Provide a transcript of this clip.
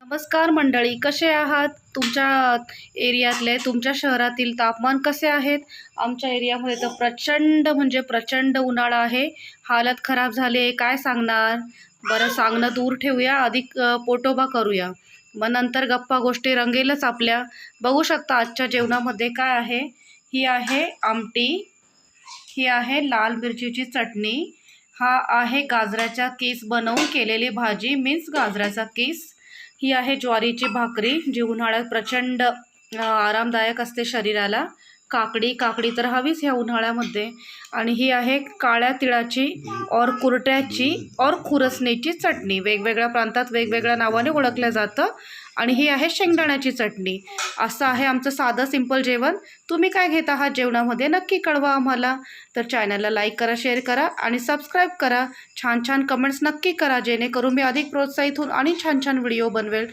नमस्कार मंडळी, कसे आहात? तुमच्या एरियातले, तुमच्या शहरातील तापमान कसे आहेत? आमच्या एरियामध्ये तर प्रचंड म्हणजे प्रचंड उन्हाळा आहे. हालत खराब झाली आहे, काय सांगणार? बरं, सांगणं दूर ठेवूया, अधिक पोटोबा करूया. मग नंतर गप्पा गोष्टी रंगेलच आपल्या. बघू शकता आजच्या जेवणामध्ये काय आहे. ही आहे आमटी, ही आहे लाल मिरचीची चटणी, हा आहे गाजराच्या कीस बनवून केलेली भाजी मीन्स गाजराचा कीस, ही आहे ज्वारीची भाकरी जी उन्हाळ्यात प्रचंड आरामदायक असते शरीराला. काकडी काकडी तर हवीच ह्या उन्हाळ्यामध्ये. आणि ही आहे काळ्या तिळाची और कुरट्याची और खुरसणीची चटणी. वेगवेगळ्या प्रांतात वेगवेगळ्या नावाने ओळखलं जातं. आणि ही आहे शेंगदाण्याची चटणी. असं आहे आमचं साधं सिंपल जेवण. तुम्ही काय घेत आहात जेवणामध्ये नक्की कळवा आम्हाला. तर चॅनलला लाईक करा, शेअर करा आणि सबस्क्राईब करा. छान छान कमेंट्स नक्की करा, जेणेकरून मी अधिक प्रोत्साहित होऊन आणि छान छान व्हिडिओ बनवेल.